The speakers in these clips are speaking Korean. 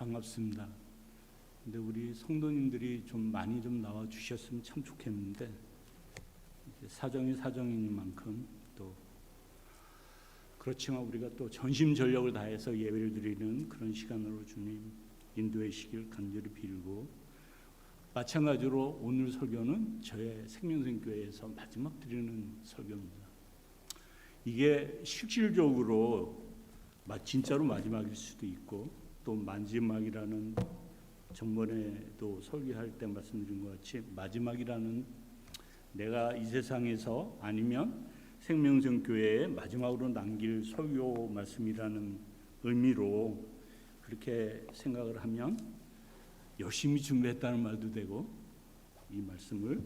반갑습니다. 근데 우리 성도님들이 좀 많이 좀 나와 주셨으면 참 좋겠는데 사정이 사정이니만큼 또 그렇지만 우리가 또 전심전력을 다해서 예배를 드리는 그런 시간으로 주님 인도해 주시길 간절히 빌고, 마찬가지로 오늘 설교는 저의 생명선교회에서 마지막 드리는 설교입니다. 이게 실질적으로 진짜로 마지막일 수도 있고, 또 마지막이라는 전번에도 설교할 때 말씀드린 것 같이 마지막이라는, 내가 이 세상에서 아니면 생명선교회에 마지막으로 남길 설교 말씀이라는 의미로 그렇게 생각을 하면 열심히 준비했다는 말도 되고, 이 말씀을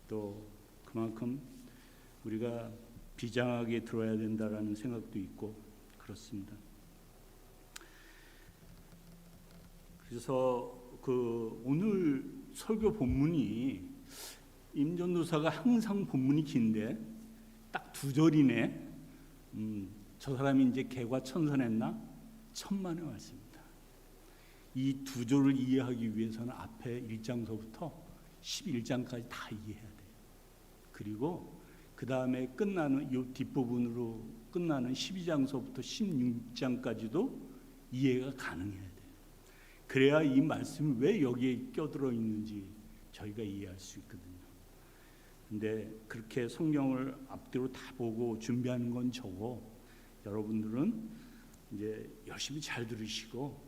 또 그만큼 우리가 비장하게 들어야 된다라는 생각도 있고 그렇습니다. 그래서 오늘 설교 본문이 임전도사가 항상 본문이 긴데 딱 두 절이네. 저 사람이 이제 개과 천선했나? 천만의 말씀입니다. 이 두 절을 이해하기 위해서는 앞에 1장서부터 11장까지 다 이해해야 돼요. 그리고 그 다음에 끝나는 이 뒷부분으로 끝나는 12장서부터 16장까지도 이해가 가능해야 돼요. 그래야 이 말씀이 왜 여기에 껴들어 있는지 저희가 이해할 수 있거든요. 근데 그렇게 성경을 앞뒤로 다 보고 준비하는 건 저고, 여러분들은 이제 열심히 잘 들으시고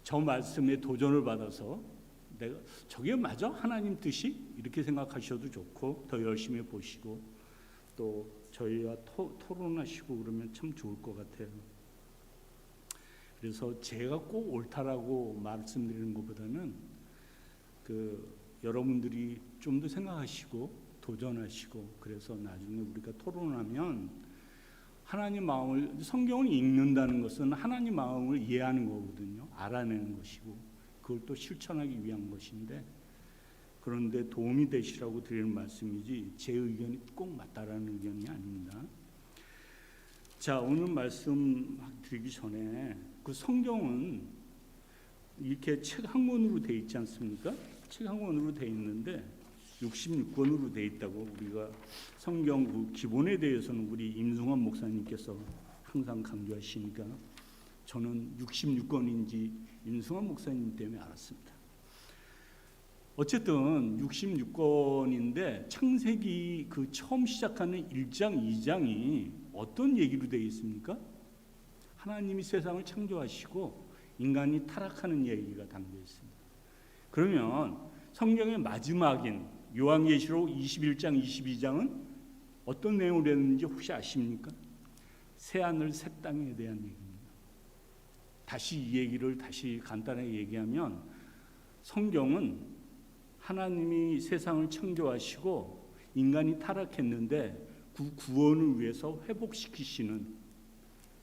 저 말씀에 도전을 받아서 내가 저게 맞아? 하나님 뜻이? 이렇게 생각하셔도 좋고, 더 열심히 보시고 또 저희와 토론하시고 그러면 참 좋을 것 같아요. 그래서 제가 꼭 옳다라고 말씀드리는 것보다는 여러분들이 좀 더 생각하시고 도전하시고, 그래서 나중에 우리가 토론하면 하나님 마음을, 성경을 읽는다는 것은 하나님 마음을 이해하는 거거든요. 알아내는 것이고 그걸 또 실천하기 위한 것인데, 그런데 도움이 되시라고 드리는 말씀이지 제 의견이 꼭 맞다라는 의견이 아닙니다. 자, 오늘 말씀 드리기 전에 성경은 이렇게 책 한 권으로 돼 있지 않습니까? 책 한 권으로 돼 있는데 66권으로 돼 있다고, 우리가 성경 기본에 대해서는 우리 임승환 목사님께서 항상 강조하시니까 저는 66권인지 임승환 목사님 때문에 알았습니다. 어쨌든 66권인데 창세기 처음 시작하는 1장, 2장이 어떤 얘기로 되어 있습니까? 하나님이 세상을 창조하시고 인간이 타락하는 얘기가 담겨 있습니다. 그러면 성경의 마지막인 요한계시록 21장, 22장은 어떤 내용을 했는지 혹시 아십니까? 새하늘 새 땅에 대한 얘기입니다. 다시 이 얘기를 다시 간단하게 얘기하면, 성경은 하나님이 세상을 창조하시고 인간이 타락했는데 그 구원을 위해서 회복시키시는,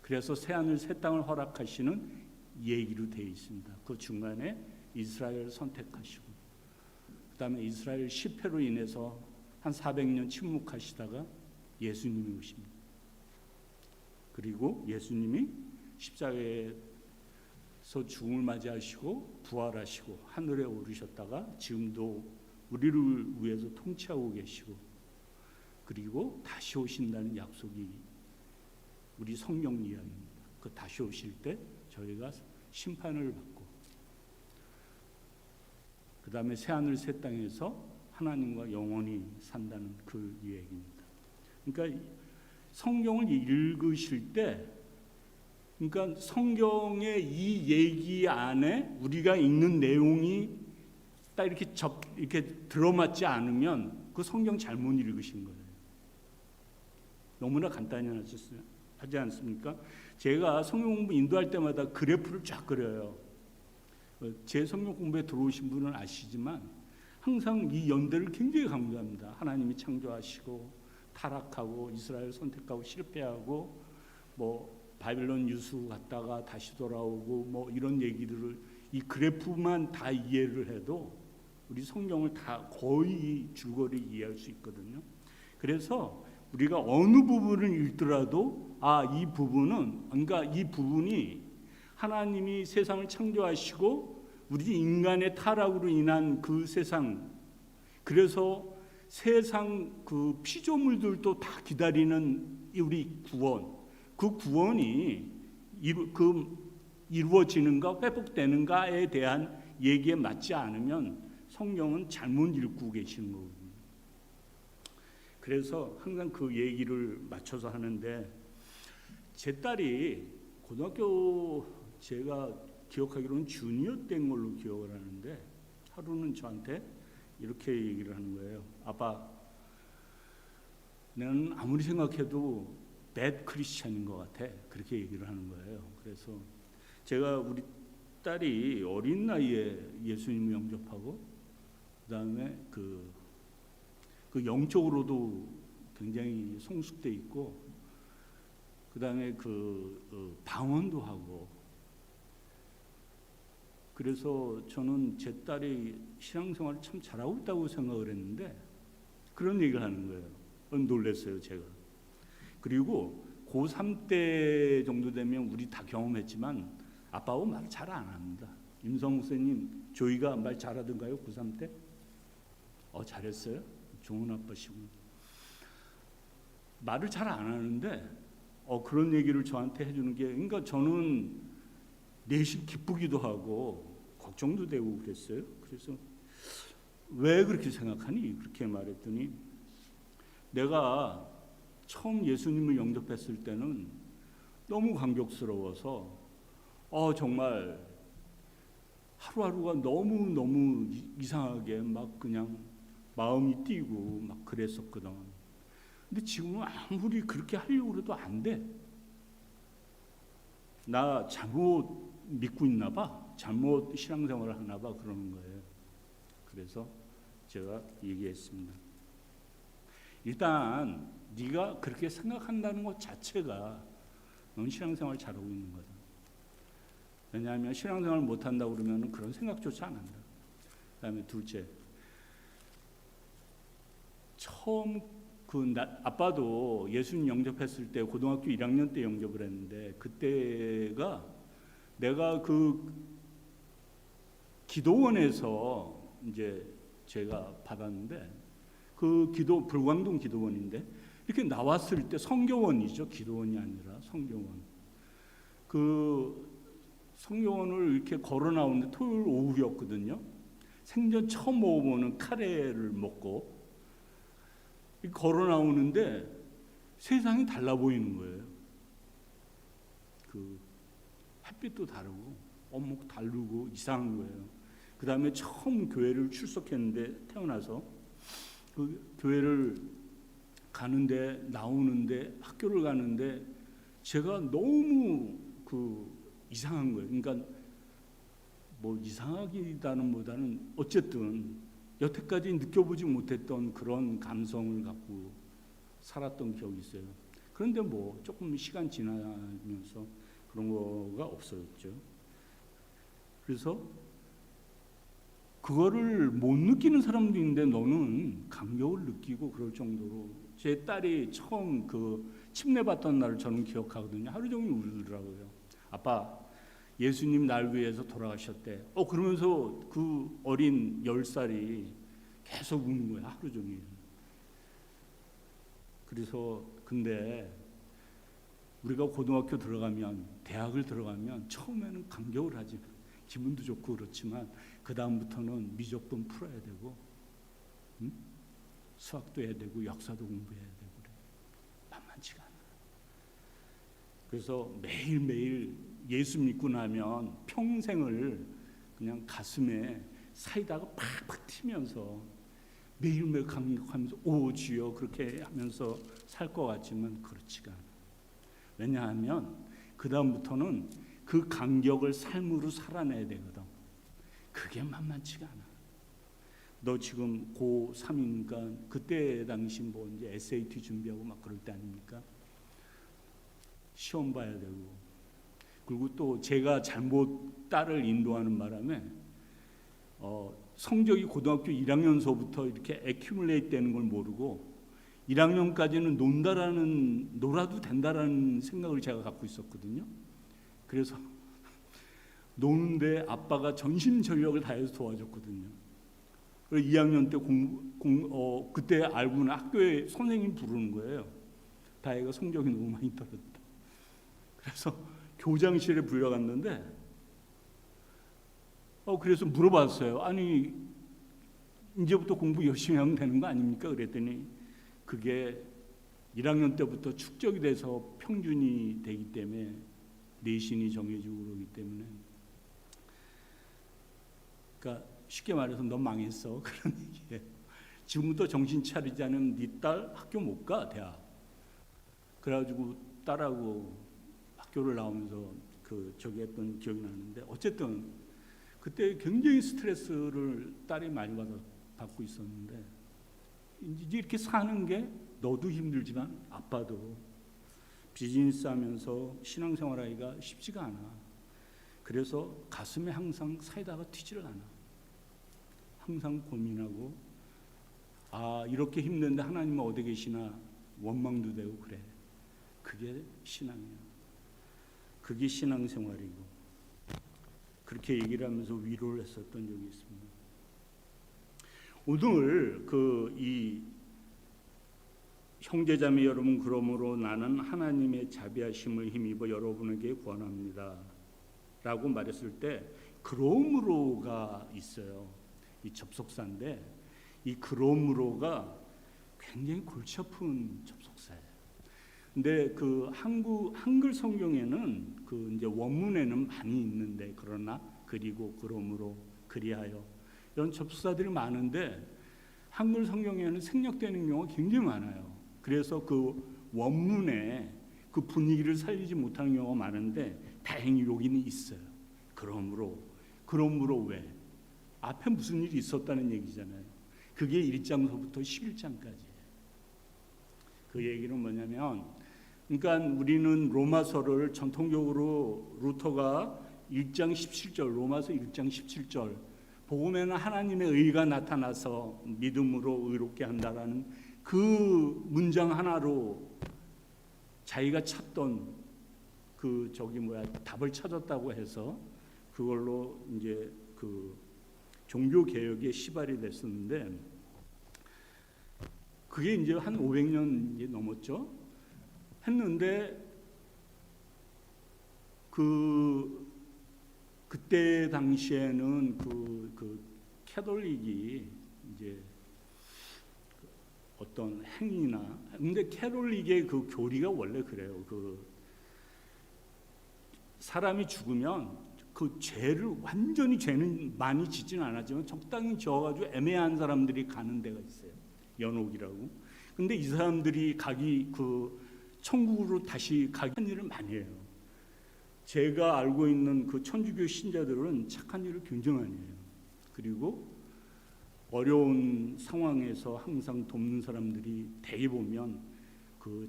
그래서 새하늘 새 땅을 허락하시는 얘기로 되어 있습니다. 그 중간에 이스라엘을 선택하시고, 그 다음에 이스라엘 실패로 인해서 한 400년 침묵하시다가 예수님이 오십니다. 그리고 예수님이 십자가에서 죽음을 맞이하시고 부활하시고 하늘에 오르셨다가 지금도 우리를 위해서 통치하고 계시고, 그리고 다시 오신다는 약속이 우리 성경 이야기입니다. 그 다시 오실 때 저희가 심판을 받고 그 다음에 새하늘 새 땅에서 하나님과 영원히 산다는 그 이야기입니다. 그러니까 성경을 읽으실 때, 그러니까 성경의 이 얘기 안에 우리가 읽는 내용이 딱 이렇게 들어맞지 않으면 그 성경 잘못 읽으신 거예요. 너무나 간단히 하지 않습니까? 제가 성경 공부 인도할 때마다 그래프를 쫙 그려요. 제 성경 공부에 들어오신 분은 아시지만 항상 이 연대를 굉장히 강조합니다. 하나님이 창조하시고 타락하고 이스라엘 선택하고 실패하고 바빌론 유수 갔다가 다시 돌아오고 이런 얘기들을 이 그래프만 다 이해를 해도 우리 성경을 다 거의 줄거리 이해할 수 있거든요. 그래서 우리가 어느 부분을 읽더라도 이 부분은, 그러니까 이 부분이 하나님이 세상을 창조하시고 우리 인간의 타락으로 인한 그 세상, 그래서 세상 그 피조물들도 다 기다리는 우리 구원, 그 구원이 이루어지는가 회복되는가에 대한 얘기에 맞지 않으면 성경은 잘못 읽고 계시는 거거든요. 그래서 항상 그 얘기를 맞춰서 하는데, 제 딸이 고등학교, 제가 기억하기로는 주니어 때인 걸로 기억을 하는데, 하루는 저한테 이렇게 얘기를 하는 거예요. 아빠, 나는 아무리 생각해도 bad 크리스찬인 것 같아. 그렇게 얘기를 하는 거예요. 그래서 제가 우리 딸이 어린 나이에 예수님을 영접하고, 그다음에 그 영적으로도 굉장히 성숙돼 있고, 그다음에 방언도 하고, 그래서 저는 제 딸이 신앙생활을 참 잘하고 있다고 생각을 했는데 그런 얘기를 하는 거예요. 놀랐어요, 제가. 그리고 고3 때 정도 되면 우리 다 경험했지만 아빠하고 말 잘 안 합니다. 임성 목사님, 조이가 말 잘하던가요, 고3 때? 잘했어요. 좋은 아빠시고. 말을 잘 안 하는데 그런 얘기를 저한테 해주는 게, 그러니까 저는 내심 기쁘기도 하고 걱정도 되고 그랬어요. 그래서 왜 그렇게 생각하니? 그렇게 말했더니, 내가 처음 예수님을 영접했을 때는 너무 감격스러워서 정말 하루하루가 너무 이상하게 막 그냥 마음이 뛰고 막 그랬었거든. 근데 지금은 아무리 그렇게 하려고 해도 안 돼. 나 잘못 믿고 있나 봐. 잘못 신앙생활을 하나 봐. 그러는 거예요. 그래서 제가 얘기했습니다. 일단 네가 그렇게 생각한다는 것 자체가 넌 신앙생활 잘하고 있는 거다. 왜냐하면 신앙생활 못한다고 그러면 그런 생각조차 안 한다. 그다음에 둘째, 처음 아빠도 예수님 영접했을 때 고등학교 1학년 때 영접을 했는데, 그때가 내가 기도원에서 이제 제가 받았는데, 불광동 기도원인데, 이렇게 나왔을 때, 성교원이죠, 기도원이 아니라 성교원. 성교원을 이렇게 걸어 나오는데 토요일 오후였거든요. 생전 처음 먹어보는 카레를 먹고 걸어 나오는데 세상이 달라 보이는 거예요. 햇빛도 다르고 어묵 다르고 이상한 거예요. 그 다음에 처음 교회를 출석했는데, 태어나서 교회를 가는데, 나오는데, 학교를 가는데 제가 너무 이상한 거예요. 그러니까 뭐 이상하기보다는 어쨌든 여태까지 느껴보지 못했던 그런 감성을 갖고 살았던 기억이 있어요. 그런데 뭐 조금 시간 지나면서 그런 거가 없어졌죠. 그래서 그거를 못 느끼는 사람도 있는데 너는 감격을 느끼고 그럴 정도로, 제 딸이 처음 침례받던 날을 저는 기억하거든요. 하루 종일 울더라고요. 아빠, 예수님 날 위해서 돌아가셨대. 그러면서 그 어린 10살이 계속 우는 거야, 하루 종일. 그래서 근데 우리가 고등학교 들어가면, 대학을 들어가면 처음에는 감격을 하지, 기분도 좋고 그렇지만 그 다음부터는 미적분 풀어야 되고, 수학도 해야 되고 역사도 공부해야 되고 그래. 만만치가 않아. 그래서 매일매일 예수 믿고 나면 평생을 그냥 가슴에 사이다가 팍팍 튀면서 매일매일 감격하면서 오 주여 그렇게 하면서 살 것 같지만 그렇지가 않아. 왜냐하면 그 다음부터는 그 감격을 삶으로 살아내야 되거든. 그게 만만치가 않아. 너 지금 고3이니까 그때 당시 뭐 이제 SAT 준비하고 막 그럴 때 아닙니까? 시험 봐야 되고, 그리고 또 제가 잘못 딸을 인도하는 바람에 성적이 고등학교 1학년서부터 이렇게 애큐뮬레이트 되는 걸 모르고 1학년까지는 놀아도 된다라는 생각을 제가 갖고 있었거든요. 그래서 노는데 아빠가 전심전력을 다해서 도와줬거든요. 그리고 2학년 때 그때 알고는 학교에 선생님 부르는 거예요. 다혜가 성적이 너무 많이 떨어졌다. 그래서 교장실에 불려갔는데 그래서 물어봤어요. 아니 이제부터 공부 열심히 하면 되는 거 아닙니까? 그랬더니 그게 1학년 때부터 축적이 돼서 평균이 되기 때문에 내신이 정해지고 그러기 때문에 그러니까 쉽게 말해서 너 망했어 그런 얘기예요. 지금부터 정신 차리지 않으면 네 딸 학교 못 가 대학. 그래가지고 딸하고 학교를 나오면서 저기 했던 기억이 나는데 어쨌든 그때 굉장히 스트레스를 딸이 많이 받고 있었는데 이제 이렇게 사는 게 너도 힘들지만 아빠도 비즈니스 하면서 신앙생활하기가 쉽지가 않아. 그래서 가슴에 항상 사이다가 튀지를 않아. 항상 고민하고 이렇게 힘든데 하나님은 어디 계시나 원망도 되고 그래. 그게 신앙이야. 그게 신앙생활이고 그렇게 얘기를 하면서 위로를 했었던 적이 있습니다. 오늘 이 형제자매 여러분, 그러므로 나는 하나님의 자비하심을 힘입어 여러분에게 권합니다 라고 말했을 때 그러므로가 있어요. 이 접속사인데 이 그러므로가 굉장히 골치 아픈 접속사예요. 근데 한글 성경에는 이제 원문에는 많이 있는데 그러나 그리고 그러므로 그리하여 이런 접속사들이 많은데 한글 성경에는 생략되는 경우가 굉장히 많아요. 그래서 원문에 분위기를 살리지 못하는 경우가 많은데 다행히 여기는 있어요. 그러므로 왜? 앞에 무슨 일이 있었다는 얘기잖아요. 그게 1장서부터 11장까지예요. 그 얘기는 뭐냐면 그러니까 우리는 로마서를 전통적으로 루터가 1장 17절 로마서 1장 17절 복음에는 하나님의 의가 나타나서 믿음으로 의롭게 한다라는 그 문장 하나로 자기가 찾던 답을 찾았다고 해서 그걸로 이제 종교 개혁의 시발이 됐었는데 그게 이제 한 500년 이제 넘었죠. 했는데 그때 당시에는 캐톨릭이 이제 어떤 행위나 근데 캐톨릭의 교리가 원래 그래요. 사람이 죽으면 죄를 완전히 죄는 많이 짓지는 않았지만 적당히 지어가지고 애매한 사람들이 가는 데가 있어요. 연옥이라고. 근데 이 사람들이 천국으로 다시 가기 일을 많이 해요. 제가 알고 있는 천주교 신자들은 착한 일을 굉장히 많이 해요. 그리고 어려운 상황에서 항상 돕는 사람들이 대개 보면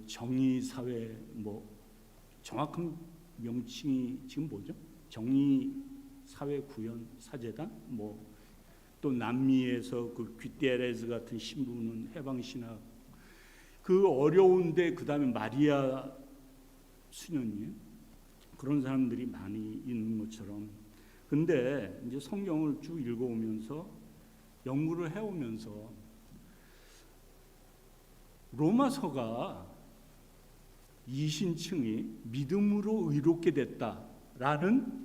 정의사회 정확한 명칭이 지금 뭐죠? 정의사회구현사재단 또 남미에서 귀테레스 같은 신부는 해방신학 어려운데 그다음에 마리아 수녀님 그런 사람들이 많이 있는 것처럼 근데 이제 성경을 쭉 읽어오면서 연구를 해오면서 로마서가 이신층이 믿음으로 의롭게 됐다라는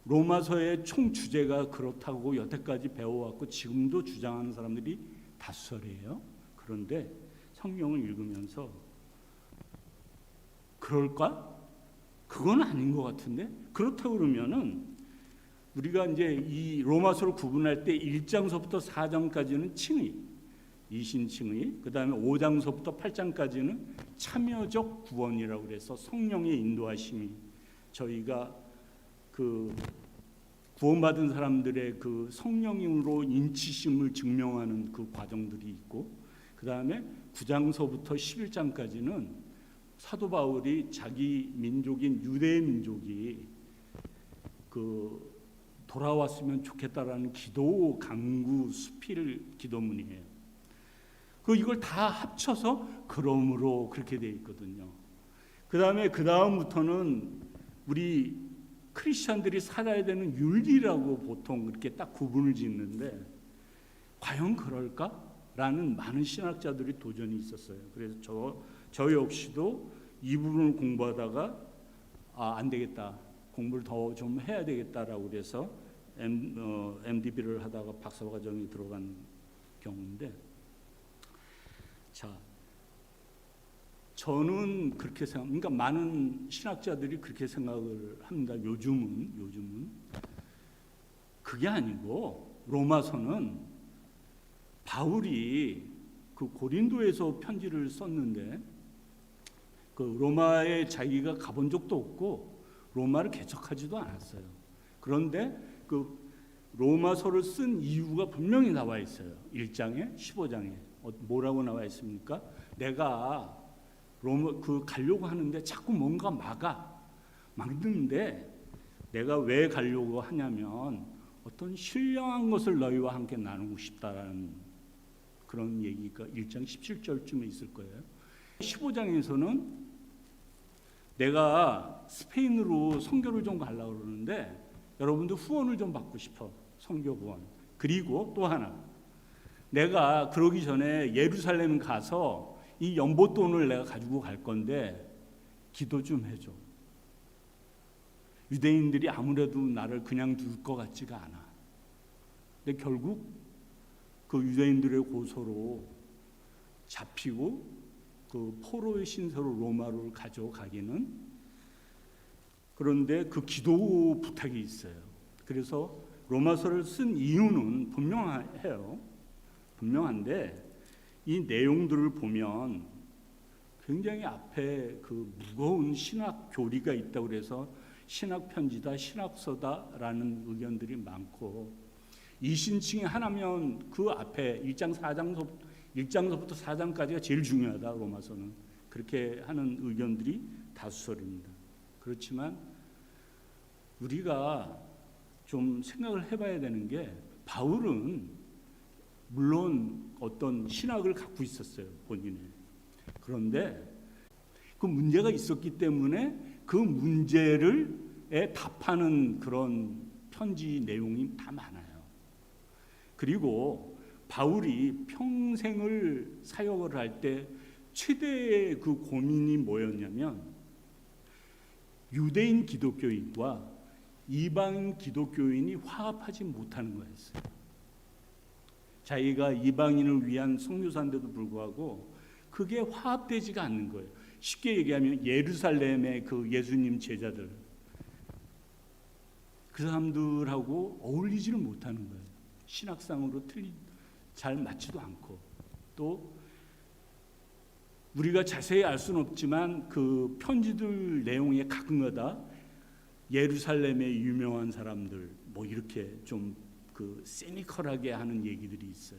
로마서의 총 주제가 그렇다고 여태까지 배워왔고 지금도 주장하는 사람들이 다수설이에요. 그런데 성경을 읽으면서 그럴까? 그건 아닌 것 같은데? 그렇다고 그러면은 우리가 이제 이 로마서를 구분할 때 1장서부터 4장까지는 칭의, 이신칭의, 그 다음에 5장서부터 8장까지는 참여적 구원이라고 그래서 성령의 인도하심이 저희가 구원받은 사람들의 성령으로 인치심을 증명하는 과정들이 있고 그 다음에 9장서부터 11장까지는 사도 바울이 자기 민족인 유대 민족이 돌아왔으면 좋겠다라는 기도 강구 수필 기도문이에요. 이걸 다 합쳐서 그러므로 그렇게 돼 있거든요. 그 다음부터는 우리 크리스천들이 살아야 되는 윤리라고 보통 그렇게 딱 구분을 짓는데 과연 그럴까라는 많은 신학자들이 도전이 있었어요. 그래서 저 역시도 이 부분을 공부하다가 안 되겠다, 공부를 더 좀 해야 되겠다라고 그래서 MDB를 하다가 박사과정에 들어간 경우인데, 자, 저는 그렇게 그러니까 많은 신학자들이 그렇게 생각을 합니다. 요즘은 그게 아니고 로마서는 바울이 그 고린도에서 편지를 썼는데 그 로마에 자기가 가본 적도 없고 로마를 개척하지도 않았어요. 그런데 그 로마서를 쓴 이유가 분명히 나와 있어요. 1장에 15장에 뭐라고 나와 있습니까? 내가 로마 가려고 하는데 자꾸 뭔가 막는데 내가 왜 가려고 하냐면 어떤 신령한 것을 너희와 함께 나누고 싶다라는 그런 얘기가 1장 17절쯤에 있을 거예요. 15장에서는 내가 스페인으로 선교를 좀 가려고 그러는데 여러분들 후원을 좀 받고 싶어. 선교 후원. 그리고 또 하나, 내가 그러기 전에 예루살렘 가서 이 연보돈을 내가 가지고 갈 건데 기도 좀 해줘. 유대인들이 아무래도 나를 그냥 둘 것 같지가 않아. 근데 결국 그 유대인들의 고소로 잡히고 그 포로의 신세로 로마로 가져가기는, 그런데 그 기도 부탁이 있어요. 그래서 로마서를 쓴 이유는 분명해요. 분명한데 이 내용들을 보면 굉장히 앞에 그 무거운 신학 교리가 있다고 그래서 신학 편지다, 신학서다라는 의견들이 많고, 이신칭이 하나면 그 앞에 1장서부터 4장까지가 제일 중요하다. 로마서는 그렇게 하는 의견들이 다수설입니다. 그렇지만 우리가 좀 생각을 해봐야 되는 게, 바울은 물론 어떤 신학을 갖고 있었어요, 본인의. 그런데 그 문제가 있었기 때문에 그 문제를에 답하는 그런 편지 내용이 다 많아요. 그리고 바울이 평생을 사역을 할 때 최대의 그 고민이 뭐였냐면 유대인 기독교인과 이방인 기독교인이 화합하지 못하는 거였어요. 자기가 이방인을 위한 선교사인데도 불구하고 그게 화합되지가 않는 거예요. 쉽게 얘기하면 예루살렘의 그 예수님 제자들, 그 사람들하고 어울리지를 못하는 거예요. 신학상으로 잘 맞지도 않고, 또 우리가 자세히 알 수는 없지만 그 편지들 내용에 가끔가다 예루살렘의 유명한 사람들 뭐 이렇게 좀 그 세니컬하게 하는 얘기들이 있어요.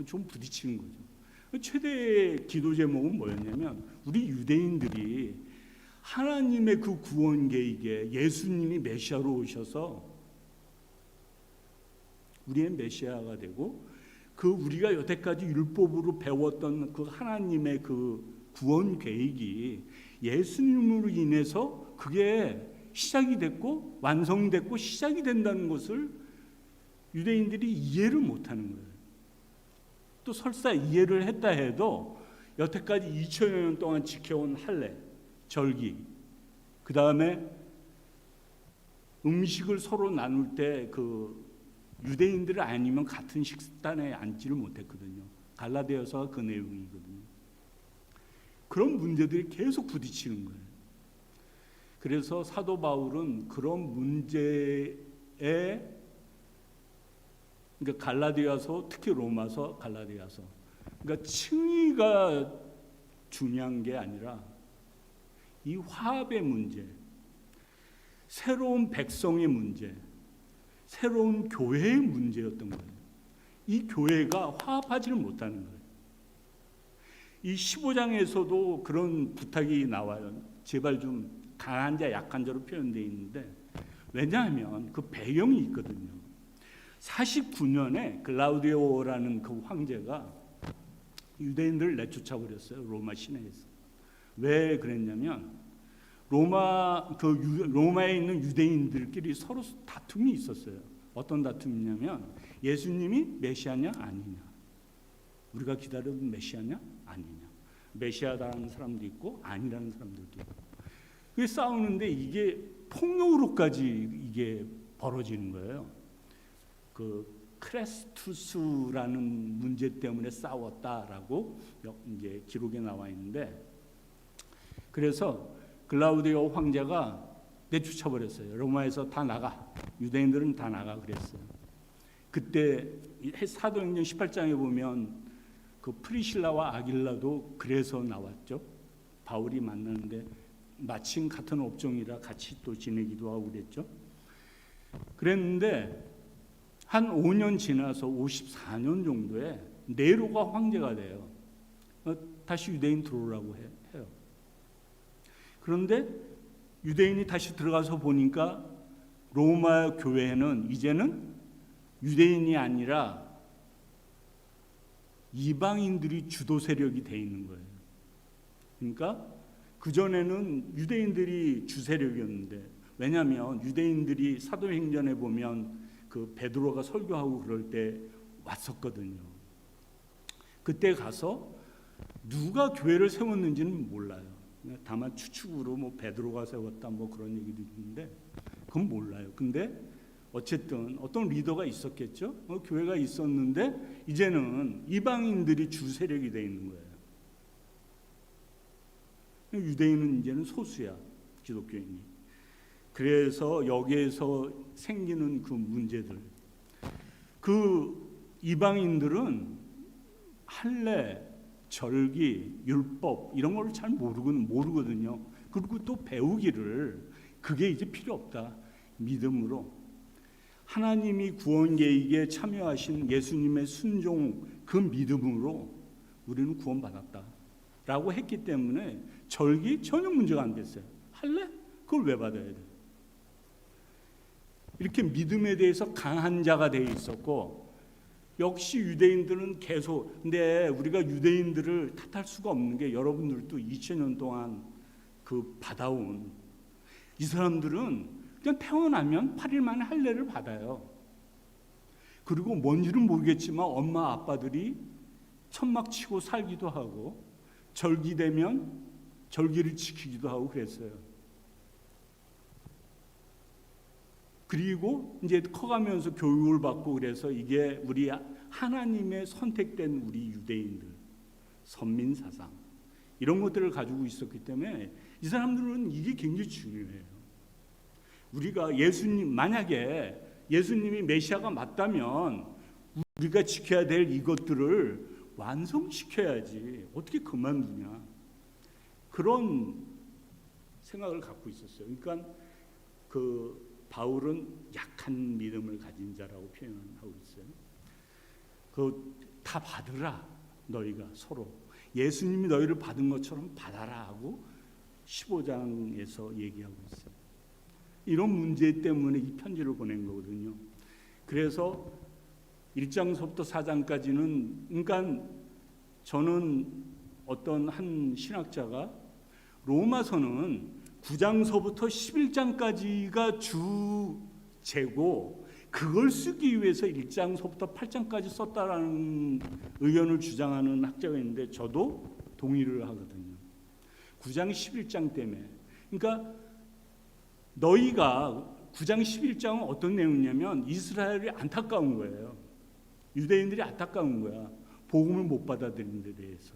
좀 부딪히는 거죠. 최대의 기도 제목은 뭐였냐면, 우리 유대인들이 하나님의 그 구원 계획에 예수님이 메시아로 오셔서 우리의 메시아가 되고, 그 우리가 여태까지 율법으로 배웠던 그 하나님의 그 구원 계획이 예수님으로 인해서 그게 시작이 됐고 완성됐고 시작이 된다는 것을 유대인들이 이해를 못하는 거예요. 또 설사 이해를 했다 해도 여태까지 2000여 년 동안 지켜온 할례, 절기, 그 다음에 음식을 서로 나눌 때 그 유대인들 아니면 같은 식단에 앉지를 못했거든요. 갈라디아서가 그 내용이거든요. 그런 문제들이 계속 부딪히는 거예요. 그래서 사도 바울은 그런 문제에, 그러니까 갈라디아서, 특히 로마서, 갈라디아서, 그러니까 칭의가 중요한 게 아니라 이 화합의 문제, 새로운 백성의 문제, 새로운 교회의 문제였던 거예요. 이 교회가 화합하지를 못하는 거예요. 이 15장에서도 그런 부탁이 나와요. 제발 좀 강한 자 약한 자로 표현되어 있는데, 왜냐하면 그 배경이 있거든요. 49년에 글라우디오라는 그 황제가 유대인들을 내쫓아 버렸어요. 로마 시내에서. 왜 그랬냐면 로마에 있는 유대인들끼리 서로 다툼이 있었어요. 어떤 다툼이냐면 예수님이 메시아냐 아니냐, 우리가 기다리던 메시아냐 아니냐, 메시아라는 사람도 있고 아니라는 사람들도 있고, 그게 싸우는데 이게 폭력으로까지 이게 벌어지는 거예요. 그 크레스투스라는 문제 때문에 싸웠다라고 이제 기록에 나와 있는데, 그래서 글라우디오 황제가 내쫓아버렸어요. 로마에서 다 나가, 유대인들은 다 나가 그랬어요. 그때 사도행전 18장에 보면 그 프리실라와 아길라도 그래서 나왔죠. 바울이 만나는데 마침 같은 업종이라 같이 또 지내기도 하고 그랬죠. 그랬는데 한 5년 지나서 54년 정도에 네로가 황제가 돼요. 다시 유대인 들어오라고 해요. 그런데 유대인이 다시 들어가서 보니까 로마 교회는 이제는 유대인이 아니라 이방인들이 주도 세력이 돼 있는 거예요. 그러니까 그전에는 유대인들이 주 세력이었는데, 왜냐하면 유대인들이 사도행전에 보면 그 베드로가 설교하고 그럴 때 왔었거든요. 그때 가서 누가 교회를 세웠는지는 몰라요. 다만 추측으로 뭐 베드로가 세웠다 뭐 그런 얘기도 있는데 그건 몰라요. 근데 어쨌든 어떤 리더가 있었겠죠. 교회가 있었는데 이제는 이방인들이 주 세력이 돼 있는 거예요. 유대인은 이제는 소수야, 기독교인이. 그래서 여기에서 생기는 그 문제들, 그 이방인들은 할례, 절기, 율법 이런 걸 잘 모르거든요. 그리고 또 배우기를, 그게 이제 필요 없다. 믿음으로 하나님이 구원 계획에 참여하신 예수님의 순종, 그 믿음으로 우리는 구원받았다라고 했기 때문에 절기 전혀 문제가 안 됐어요. 할래? 그걸 왜 받아야 돼? 이렇게 믿음에 대해서 강한 자가 되어 있었고, 역시 유대인들은 계속, 근데 우리가 유대인들을 탓할 수가 없는 게, 여러분들도 2000년 동안 그 받아온 이 사람들은 그냥 태어나면 8일 만에 할례를 받아요. 그리고 뭔지는 모르겠지만 엄마 아빠들이 천막 치고 살기도 하고, 절기 되면 절기를 지키기도 하고 그랬어요. 그리고 이제 커가면서 교육을 받고, 그래서 이게 우리 하나님의 선택된 우리 유대인들, 선민 사상 이런 것들을 가지고 있었기 때문에 이 사람들은 이게 굉장히 중요해요. 우리가 만약에 예수님이 메시아가 맞다면 우리가 지켜야 될 이것들을 완성시켜야지 어떻게 그만두냐, 그런 생각을 갖고 있었어요. 그러니까 그 바울은 약한 믿음을 가진 자라고 표현하고 있어요. 다 받으라, 너희가 서로 예수님이 너희를 받은 것처럼 받아라 하고 15장에서 얘기하고 있어요. 이런 문제 때문에 이 편지를 보낸 거거든요. 그래서 1장서부터 4장까지는, 그러니까 저는 어떤 한 신학자가 로마서는 9장서부터 11장까지가 주제고 그걸 쓰기 위해서 1장서부터 8장까지 썼다라는 의견을 주장하는 학자가 있는데 저도 동의를 하거든요. 9장 11장 때문에. 그러니까 너희가 9장 11장은 어떤 내용이냐면 이스라엘이 안타까운 거예요. 유대인들이 안타까운 거야. 복음을 못 받아들인 데 대해서.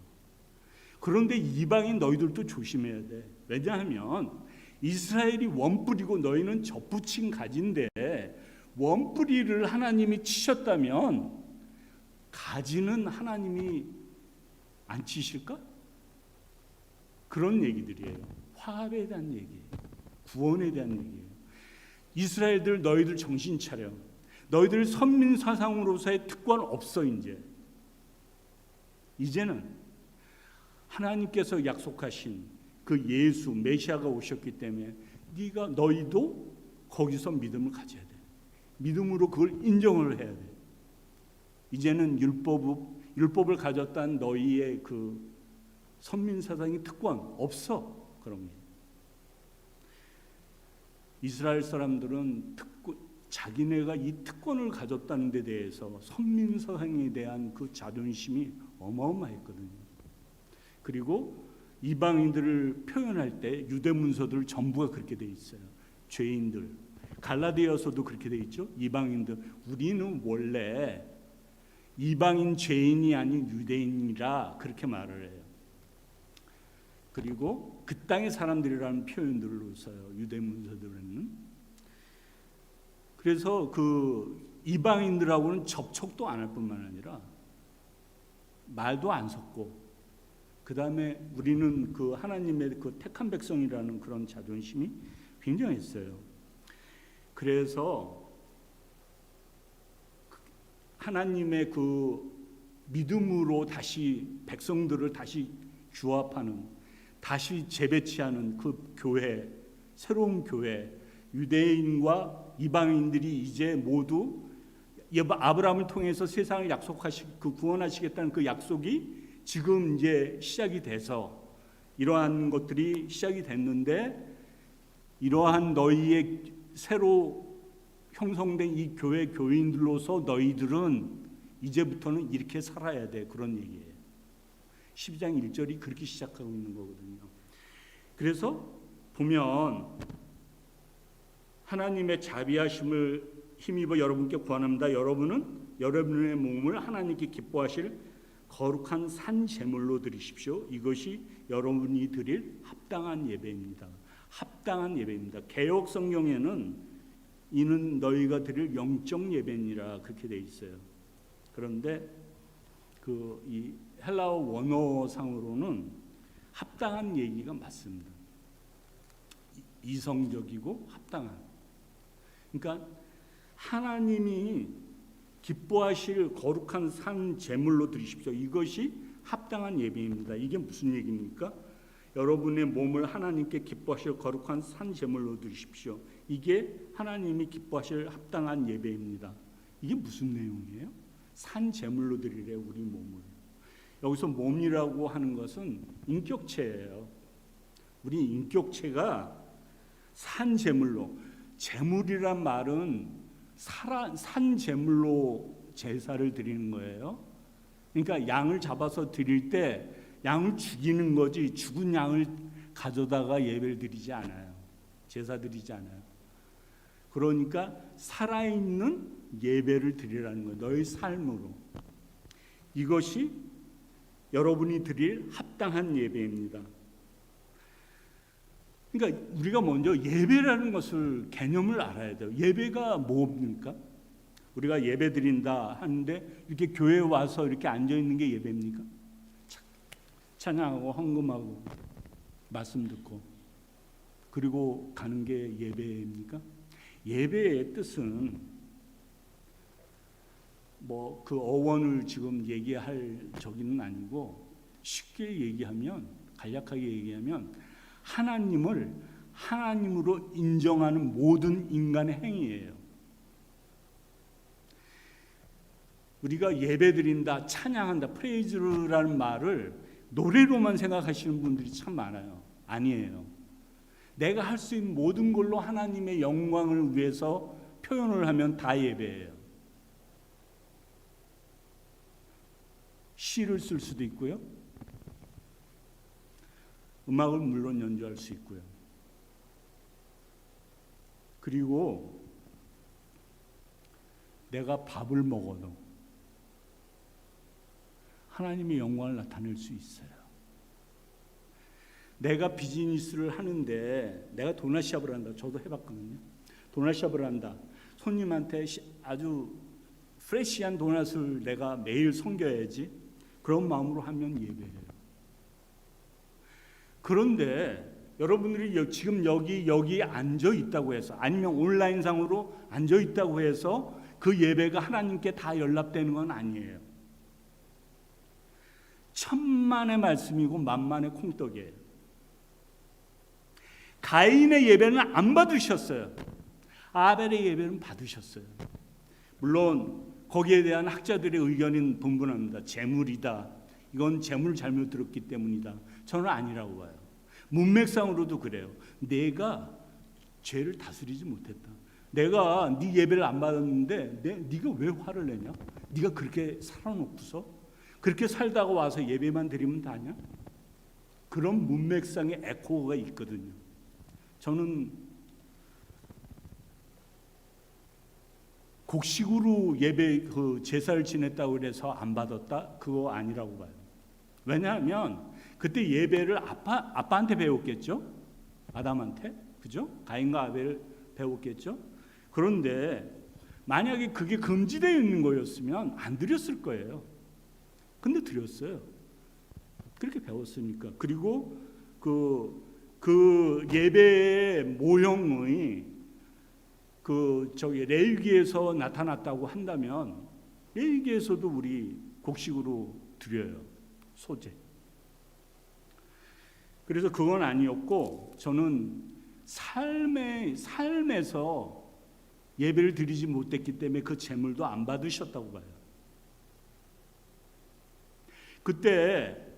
그런데 이방인 너희들도 조심해야 돼. 왜냐하면 이스라엘이 원뿌리고 너희는 젖붙인 가지인데, 원뿌리를 하나님이 치셨다면 가지는 하나님이 안 치실까? 그런 얘기들이에요. 화합에 대한 얘기예요. 구원에 대한 얘기예요. 이스라엘들 너희들 정신 차려. 너희들 선민 사상으로서의 특권 없어. 이제는 하나님께서 약속하신 그 예수 메시아가 오셨기 때문에 너희도 거기서 믿음을 가져야 돼. 믿음으로 그걸 인정을 해야 돼. 이제는 율법을 가졌다는 너희의 그 선민 사상의 특권 없어. 그런 게. 이스라엘 사람들은 자기네가 이 특권을 가졌다는 데 대해서 선민서행에 대한 그 자존심이 어마어마했거든요. 그리고 이방인들을 표현할 때 유대 문서들 전부가 그렇게 돼 있어요. 죄인들, 갈라디아서도 그렇게 돼 있죠. 이방인들, 우리는 원래 이방인 죄인이 아닌 유대인이라 그렇게 말을 해요. 그리고 그 땅의 사람들이라는 표현들로 써요. 유대 문서들은. 그래서 그 이방인들하고는 접촉도 안 할 뿐만 아니라 말도 안 섞고, 그 다음에 우리는 그 하나님의 그 택한 백성이라는 그런 자존심이 굉장했어요. 그래서 하나님의 그 믿음으로 다시 백성들을 다시 규합하는, 다시 재배치하는 그 교회, 새로운 교회, 유대인과 이방인들이 이제 모두 아브라함을 통해서 세상을 그 구원하시겠다는 그 약속이 지금 이제 시작이 돼서 이러한 것들이 시작이 됐는데, 이러한 너희의 새로 형성된 이 교회 교인들로서 너희들은 이제부터는 이렇게 살아야 돼, 그런 얘기예요. 12장 1절이 그렇게 시작하고 있는 거거든요. 그래서 보면 하나님의 자비하심을 힘입어 여러분께 구원합니다. 여러분은 여러분의 몸을 하나님께 기뻐하실 거룩한 산 제물로 드리십시오. 이것이 여러분이 드릴 합당한 예배입니다. 합당한 예배입니다. 개역 성경에는 이는 너희가 드릴 영적 예배니라 그렇게 돼 있어요. 그런데 그 이 헬라어 원어상으로는 합당한 얘기가 맞습니다. 이성적이고 합당한. 그러니까 하나님이 기뻐하실 거룩한 산 제물로 드리십시오. 이것이 합당한 예배입니다. 이게 무슨 얘기입니까? 여러분의 몸을 하나님께 기뻐하실 거룩한 산 제물로 드리십시오. 이게 하나님이 기뻐하실 합당한 예배입니다. 이게 무슨 내용이에요? 산 제물로 드리래, 우리 몸을. 여기서 몸이라고 하는 것은 인격체예요. 우리 인격체가 산 제물로, 제물이란 말은 산 제물로 제사를 드리는 거예요. 그러니까 양을 잡아서 드릴 때 양을 죽이는 거지, 죽은 양을 가져다가 예배를 드리지 않아요. 제사 드리지 않아요. 그러니까 살아있는 예배를 드리라는 거예요. 너의 삶으로. 이것이 여러분이 드릴 합당한 예배입니다. 그러니까 우리가 먼저 예배라는 것을, 개념을 알아야 돼요. 예배가 뭡니까? 우리가 예배 드린다 하는데 이렇게 교회에 와서 이렇게 앉아 있는 게 예배입니까? 찬양하고 헌금하고 말씀 듣고 그리고 가는 게 예배입니까? 예배의 뜻은 뭐 그 어원을 지금 얘기할 저기는 아니고, 쉽게 얘기하면, 간략하게 얘기하면 하나님을 하나님으로 인정하는 모든 인간의 행위예요. 우리가 예배드린다, 찬양한다, 프레이즈라는 말을 노래로만 생각하시는 분들이 참 많아요. 아니에요. 내가 할 수 있는 모든 걸로 하나님의 영광을 위해서 표현을 하면 다 예배예요. 시를 쓸 수도 있고요. 음악을 물론 연주할 수 있고요. 그리고 내가 밥을 먹어도 하나님의 영광을 나타낼 수 있어요. 내가 비즈니스를 하는데, 내가 도넛샵을 한다. 저도 해봤거든요. 도넛샵을 한다. 손님한테 아주 프레시한 도넛을 내가 매일 섬겨야지. 그런 마음으로 하면 예배예요. 그런데 여러분들이 지금 여기 앉아 있다고 해서, 아니면 온라인상으로 앉아 있다고 해서 그 예배가 하나님께 다 연락되는 건 아니에요. 천만의 말씀이고 만만의 콩떡이에요. 가인의 예배는 안 받으셨어요. 아벨의 예배는 받으셨어요. 물론 거기에 대한 학자들의 의견은 분분합니다. 재물이다. 이건 재물을 잘못 들었기 때문이다. 저는 아니라고 봐요. 문맥상으로도 그래요. 내가 죄를 다스리지 못했다. 내가 네 예배를 안 받았는데 네가 왜 화를 내냐? 네가 그렇게 살아놓고서 그렇게 살다가 와서 예배만 드리면 다냐? 그런 문맥상의 에코가 있거든요. 저는 곡식으로 예배 그 제사를 지냈다고 그래서 안 받았다? 그거 아니라고 봐요. 왜냐하면 그때 예배를 아빠한테 배웠겠죠? 아담한테, 그죠? 가인과 아벨 배웠겠죠? 그런데 만약에 그게 금지되어 있는 거였으면 안 드렸을 거예요. 근데 드렸어요. 그렇게 배웠으니까. 그리고 그 예배의 모형의 레위기에서 나타났다고 한다면 레위기에서도 우리 곡식으로 드려요. 소재. 그래서 그건 아니었고 저는 삶에서 예배를 드리지 못했기 때문에 그 제물도 안 받으셨다고 봐요. 그때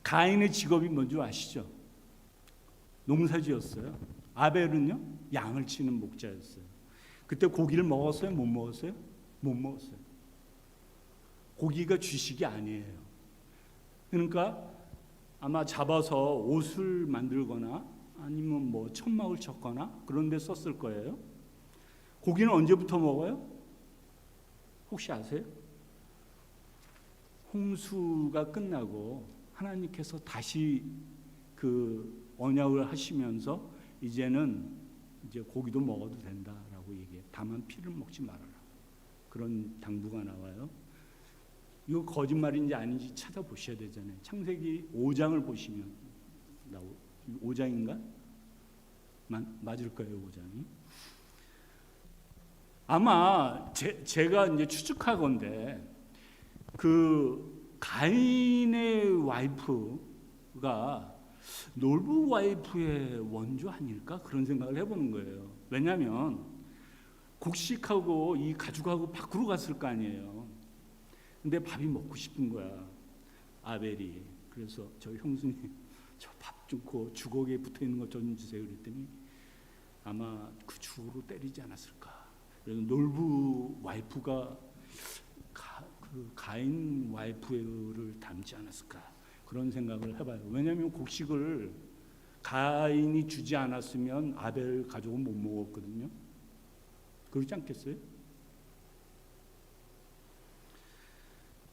가인의 직업이 뭔지 아시죠? 농사지었어요. 아벨은요? 양을 치는 목자였어요. 그때 고기를 먹었어요? 못 먹었어요? 못 먹었어요. 고기가 주식이 아니에요. 그러니까 아마 잡아서 옷을 만들거나 아니면 뭐 천막을 쳤거나 그런 데 썼을 거예요. 고기는 언제부터 먹어요? 혹시 아세요? 홍수가 끝나고 하나님께서 다시 그 언약을 하시면서 이제는 이제 고기도 먹어도 된다라고 얘기해요. 다만 피를 먹지 말아라. 그런 당부가 나와요. 이거 거짓말인지 아닌지 찾아보셔야 되잖아요. 창세기 5장을 보시면 5장인가? 맞을 거예요, 5장이. 아마 제가 이제 추측하건대 그 가인의 와이프가 놀부 와이프의 원조 아닐까? 그런 생각을 해보는 거예요. 왜냐하면 곡식하고 이 가죽하고 밖으로 갔을 거 아니에요. 근데 밥이 먹고 싶은 거야, 아벨이. 그래서 저 형수님, 저 밥 좀 그 주걱에 붙어 있는 것 좀 주세요. 그랬더니 아마 그 주걱으로 때리지 않았을까. 그래서 놀부 와이프가 그 가인 와이프를 닮지 않았을까. 그런 생각을 해봐요. 왜냐하면 곡식을 가인이 주지 않았으면 아벨 가족은 못 먹었거든요. 그렇지 않겠어요?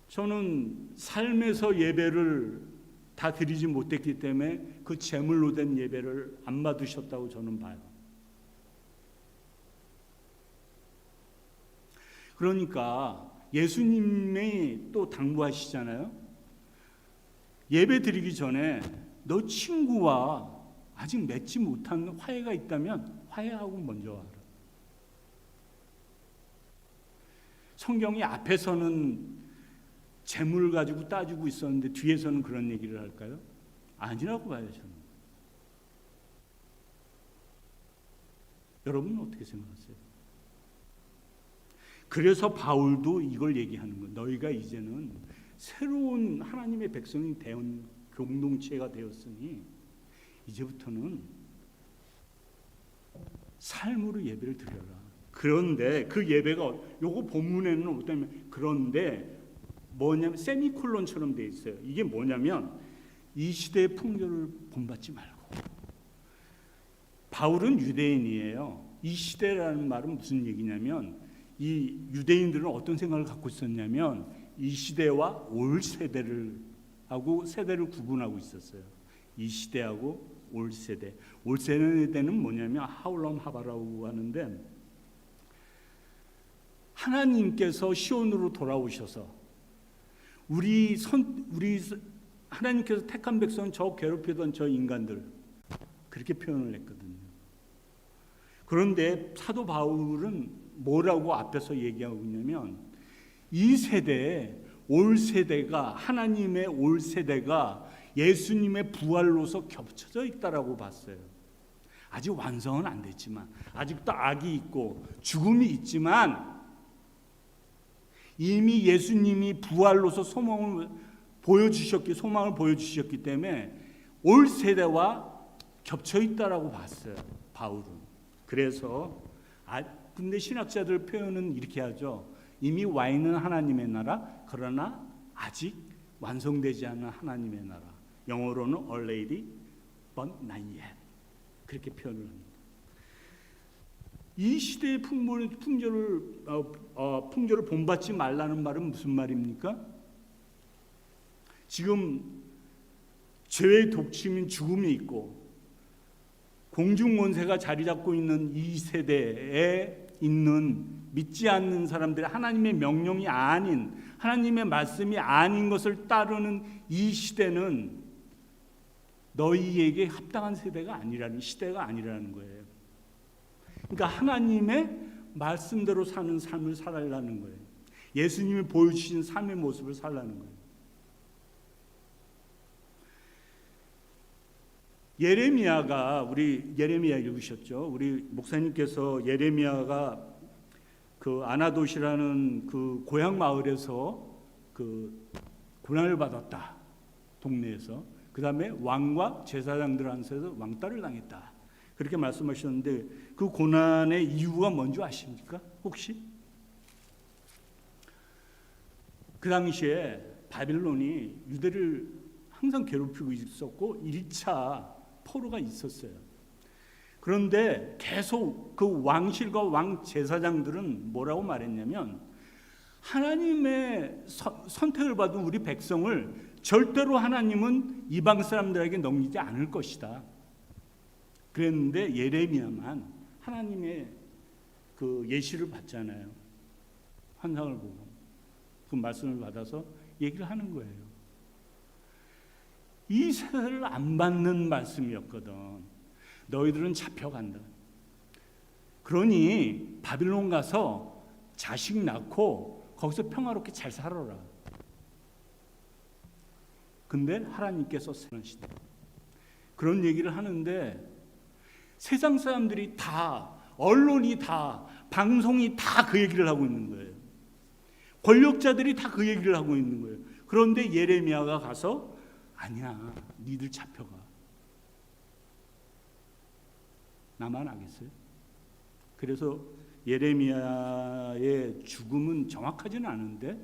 저는 삶에서 예배를 다 드리지 못했기 때문에 그 제물로 된 예배를 안 받으셨다고 저는 봐요. 그러니까 예수님이 또 당부하시잖아요. 예배 드리기 전에 너 친구와 아직 맺지 못한 화해가 있다면 화해하고 먼저 와라. 성경이 앞에서는 재물 가지고 따지고 있었는데 뒤에서는 그런 얘기를 할까요? 아니라고 봐요, 저는. 여러분은 어떻게 생각하세요? 그래서 바울도 이걸 얘기하는 거예요. 너희가 이제는 새로운 하나님의 백성이 된 공동체가 되었으니 이제부터는 삶으로 예배를 드려라. 그런데 그 예배가 요거 본문에는 어떠냐면 그런데 뭐냐면 세미콜론처럼 돼 있어요. 이게 뭐냐면 이 시대의 풍조를 본받지 말고. 바울은 유대인이에요. 이 시대라는 말은 무슨 얘기냐면 이 유대인들은 어떤 생각을 갖고 있었냐면 이 시대와 올 세대를 하고 세대를 구분하고 있었어요. 이 시대하고 올 세대. 올 세대는 뭐냐면 하울람 하바라고 하는데 하나님께서 시온으로 돌아오셔서 우리 하나님께서 택한 백성 저 괴롭히던 저 인간들 그렇게 표현을 했거든요. 그런데 사도 바울은 뭐라고 앞에서 얘기하고 있냐면 이 세대 올 세대가 하나님의 올 세대가 예수님의 부활로서 겹쳐져 있다라고 봤어요. 아직 완성은 안 됐지만 아직도 악이 있고 죽음이 있지만 이미 예수님이 부활로서 소망을 보여주셨기 때문에 올 세대와 겹쳐 있다라고 봤어요, 바울은. 그래서 근데 신학자들 표현은 이렇게 하죠. 이미 와 있는 하나님의 나라, 그러나 아직 완성되지 않은 하나님의 나라. 영어로는 already but not yet. 그렇게 표현을 합니다. 이 시대의 풍조를 본받지 말라는 말은 무슨 말입니까? 지금 죄의 독침인 죽음이 있고 공중권세가 자리 잡고 있는 이 세대에 있는 믿지 않는 사람들이 하나님의 명령이 아닌, 하나님의 말씀이 아닌 것을 따르는 이 시대는 너희에게 합당한 세대가 아니라는, 시대가 아니라는 거예요. 그러니까 하나님의 말씀대로 사는 삶을 살아라는 거예요. 예수님이 보여주신 삶의 모습을 살라는 거예요. 예레미야가, 우리 예레미야 읽으셨죠? 우리 목사님께서 예레미야가 그 아나돗이라는 그 고향 마을에서 그 고난을 받았다, 동네에서. 그 다음에 왕과 제사장들한테서 왕따를 당했다, 그렇게 말씀하셨는데, 그 고난의 이유가 뭔지 아십니까? 혹시? 그 당시에 바빌론이 유대를 항상 괴롭히고 있었고 1차 포로가 있었어요. 그런데 계속 그 왕실과 왕 제사장들은 뭐라고 말했냐면, 하나님의 선택을 받은 우리 백성을 절대로 하나님은 이방 사람들에게 넘기지 않을 것이다. 그랬는데 예레미야만 하나님의 그 예시를 받잖아요. 환상을 보고 그 말씀을 받아서 얘기를 하는 거예요. 이 세대를 안 받는 말씀이었거든. 너희들은 잡혀간다. 그러니 바빌론 가서 자식 낳고 거기서 평화롭게 잘 살아라. 근데 하나님께서 선하시다, 그런 얘기를 하는데, 세상 사람들이 다, 언론이 다, 방송이 다 그 얘기를 하고 있는 거예요. 권력자들이 다 그 얘기를 하고 있는 거예요. 그런데 예레미야가 가서 아니야, 니들 잡혀가. 나만 하겠어요? 그래서 예레미야의 죽음은 정확하지는 않은데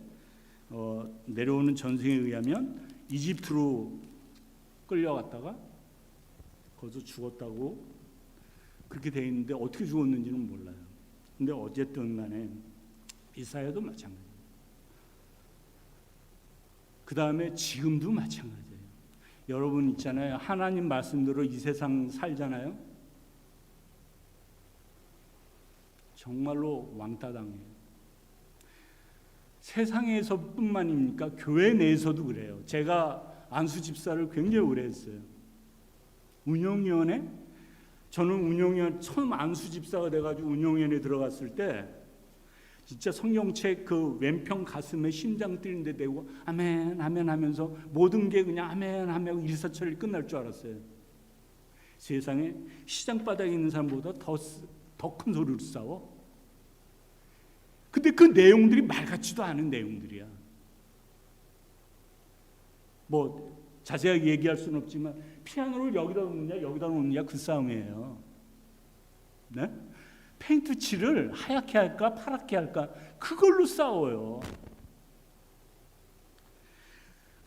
내려오는 전승에 의하면 이집트로 끌려갔다가 거기서 죽었다고 그렇게 돼 있는데, 어떻게 죽었는지는 몰라요. 근데 어쨌든 간에 이사야도 마찬가지예요. 그 다음에 지금도 마찬가지예요. 여러분 있잖아요, 하나님 말씀대로 이 세상 살잖아요. 정말로 왕따당해요. 세상에서뿐만입니까? 교회 내에서도 그래요. 제가 안수 집사를 굉장히 오래 했어요. 운영위원회? 저는 운영위원 처음 안수 집사가 돼가지고 운영위원회 들어갔을 때 진짜 성경책 그 왼편 가슴에 심장 뛰는 데 대고 아멘 아멘 하면서 모든 게 그냥 아멘 하면 일사천리 끝날 줄 알았어요. 세상에 시장 바닥에 있는 사람보다 더 큰 소리로 싸워. 근데 그 내용들이 말 같지도 않은 내용들이야. 뭐 자세하게 얘기할 수는 없지만 피아노를 여기다 놓느냐 여기다 놓느냐 그 싸움이에요. 네? 페인트 칠을 하얗게 할까 파랗게 할까 그걸로 싸워요.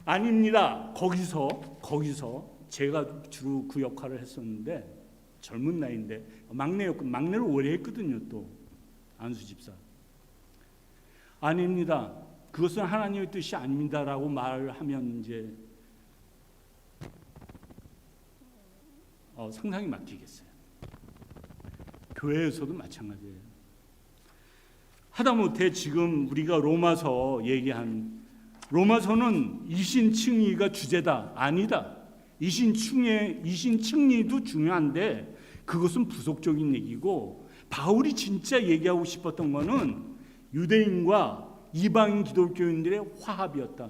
아닙니다. 거기서 제가 주로 그 역할을 했었는데, 젊은 나이인데 막내를 오래 했거든요. 또 안수 집사. 아닙니다. 그것은 하나님의 뜻이 아닙니다라고 말하면 이제 상상이 막히겠어요. 교회에서도 마찬가지예요. 하다못해 지금 우리가 로마서 얘기한, 로마서는 이신칭의가 주제다. 아니다. 이신칭의도 중요한데 그것은 부속적인 얘기고, 바울이 진짜 얘기하고 싶었던 거는 유대인과 이방인 기독교인들의 화합이었다.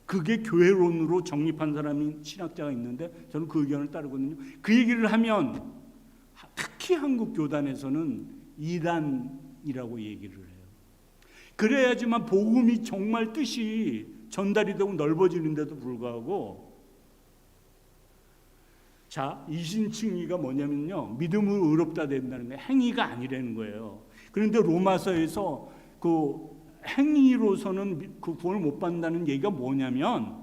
그게 교회론으로 정립한 사람이 신학자가 있는데 저는 그 의견을 따르거든요. 그 얘기를 하면 특히 한국 교단에서는 이단이라고 얘기를 해요. 그래야지만 복음이 정말 뜻이 전달이 되고 넓어지는데도 불구하고 자, 이신칭의가 뭐냐면요, 믿음으로 의롭다 된다는 게 행위가 아니라는 거예요. 그런데 로마서에서 그 행위로서는 그 구원을 못 받는다는 얘기가 뭐냐면,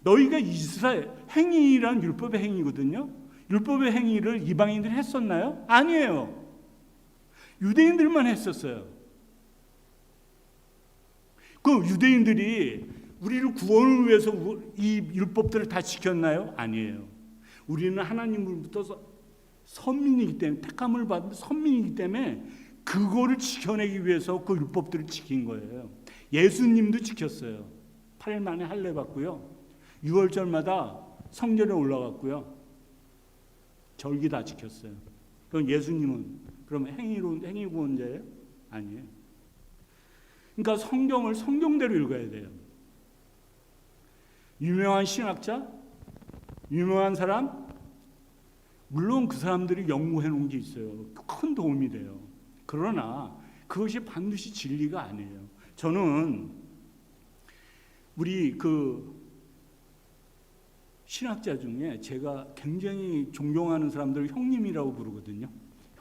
너희가 이스라엘 행위란 율법의 행위거든요. 율법의 행위를 이방인들이 했었나요? 아니에요. 유대인들만 했었어요. 그 유대인들이 우리를 구원을 위해서 이 율법들을 다 지켰나요? 아니에요. 우리는 하나님으로부터 선민이기 때문에, 택함을 받은 선민이기 때문에 그거를 지켜내기 위해서 그 율법들을 지킨 거예요. 예수님도 지켰어요. 8일 만에 할례 받고요. 6월절마다 성전에 올라갔고요. 절기 다 지켰어요. 그럼 예수님은 그러면 행위 구원자예요? 아니에요. 그러니까 성경을 성경대로 읽어야 돼요. 유명한 신학자, 유명한 사람, 물론 그 사람들이 연구해 놓은 게 있어요. 큰 도움이 돼요. 그러나 그것이 반드시 진리가 아니에요. 저는 우리 그 신학자 중에 제가 굉장히 존경하는 사람들을 형님이라고 부르거든요.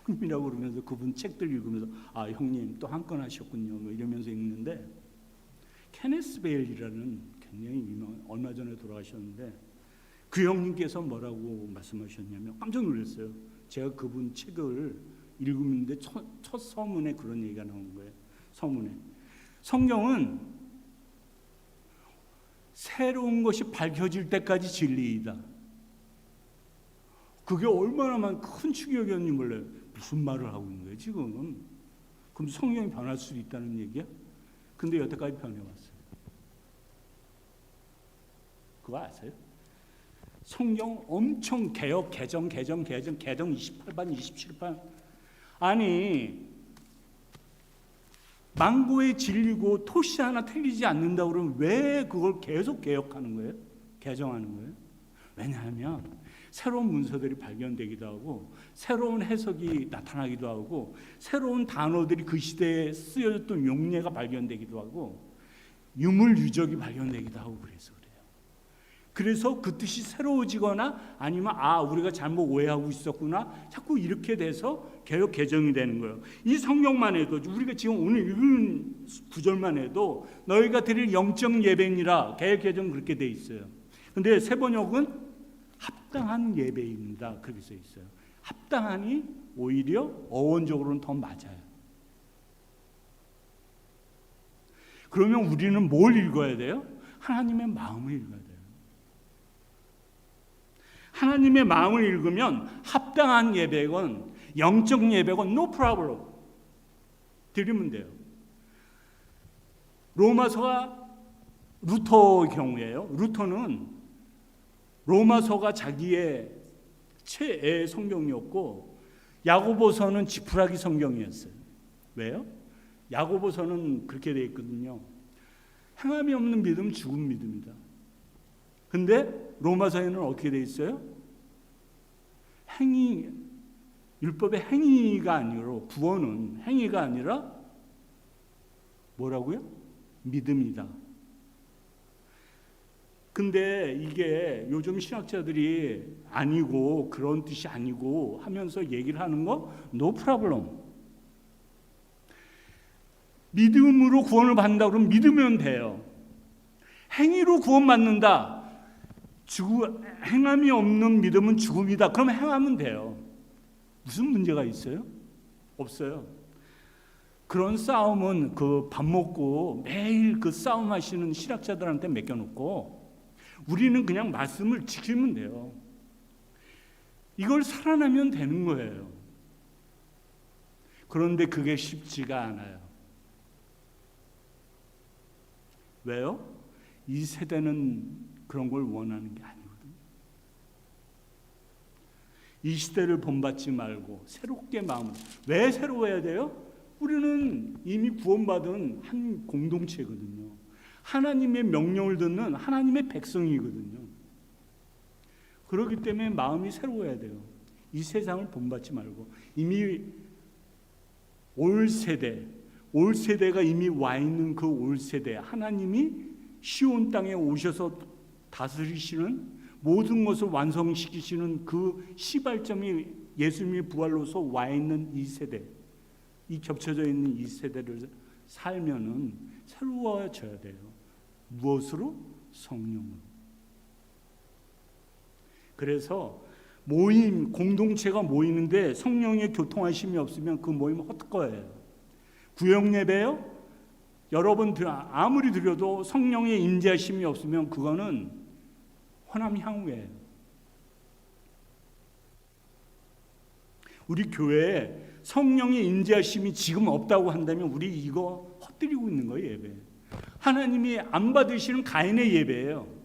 형님이라고 그러면서 그분 책들 읽으면서 아, 형님 또 한 건 하셨군요, 뭐 이러면서 읽는데, 케네스 베일이라는 굉장히 유명한, 얼마 전에 돌아가셨는데 그 형님께서 뭐라고 말씀하셨냐면 깜짝 놀랐어요. 제가 그분 책을 읽는데 첫 서문에 그런 얘기가 나온 거예요. 서문에 성경은 새로운 것이 밝혀질 때까지 진리이다. 그게 얼마나 큰 충격이었는지 몰라요. 무슨 말을 하고 있는 거예요 지금? 그럼 성경이 변할 수도 있다는 얘기야? 근데 여태까지 변해왔어요. 그거 아세요? 성경 엄청 개정 28반 27반, 아니 망고의 진리고 토시 하나 틀리지 않는다고 그러면 왜 그걸 계속 개혁하는 거예요? 개정하는 거예요? 왜냐하면 새로운 문서들이 발견되기도 하고 새로운 해석이 나타나기도 하고 새로운 단어들이 그 시대에 쓰여졌던 용례가 발견되기도 하고 유물유적이 발견되기도 하고 그래서 그래요. 그래서 그 뜻이 새로워지거나 아니면 아, 우리가 잘못 오해하고 있었구나, 자꾸 이렇게 돼서 개혁 개정이 되는 거예요. 이 성경만 해도, 우리가 지금 오늘 읽은 구절만 해도 너희가 드릴 영적 예배니라, 개혁 개정 그렇게 돼 있어요. 근데 새 번역은 합당한 예배입니다, 그렇게 써 있어요. 합당하니 오히려 어원적으로는 더 맞아요. 그러면 우리는 뭘 읽어야 돼요? 하나님의 마음을 읽어야 돼요. 하나님의 마음을 읽으면 합당한 예배건 영적 예배건 no problem 드리면 돼요. 로마서가 루터의 경우에요. 루터는 로마서가 자기의 최애 성경이었고 야고보서는 지푸라기 성경이었어요. 왜요? 야고보서는 그렇게 되어 있거든요. 행함이 없는 믿음은 죽은 믿음이다. 근데 로마서에는 어떻게 되어 있어요? 행위, 율법의 행위가 아니라, 구원은 행위가 아니라 뭐라고요? 믿음이다. 근데 이게 요즘 신학자들이 아니고 그런 뜻이 아니고 하면서 얘기를 하는 거 no problem. 믿음으로 구원을 받는다 그러면 믿으면 돼요. 행위로 구원받는다, 행함이 없는 믿음은 죽음이다, 그러면 행하면 돼요. 무슨 문제가 있어요? 없어요. 그런 싸움은 그 밥 먹고 매일 그 싸움하시는 신학자들한테 맡겨놓고 우리는 그냥 말씀을 지키면 돼요. 이걸 살아나면 되는 거예요. 그런데 그게 쉽지가 않아요. 왜요? 이 세대는 그런 걸 원하는 게 아니거든요. 이 시대를 본받지 말고 새롭게 마음을, 왜 새로워야 돼요? 우리는 이미 구원받은 한 공동체거든요. 하나님의 명령을 듣는 하나님의 백성이거든요. 그렇기 때문에 마음이 새로워야 돼요. 이 세상을 본받지 말고 이미 올 세대가 이미 와 있는 그 올 세대, 하나님이 시온 땅에 오셔서 다스리시는 모든 것을 완성시키시는 그 시발점이 예수님의 부활로서 와 있는 이 세대, 이 겹쳐져 있는 이 세대를 살면은 새로워져야 돼요. 무엇으로? 성령으로. 그래서 모임, 공동체가 모이는데 성령의 교통하심이 없으면 그 모임은 헛거예요. 구역 예배요? 여러분 아무리 드려도 성령의 임재하심이 없으면 그거는 허남향후예요. 우리 교회에 성령의 임재하심이 지금 없다고 한다면 우리 이거 헛들이고 있는 거예요. 예배. 하나님이 안 받으시는 가인의 예배예요.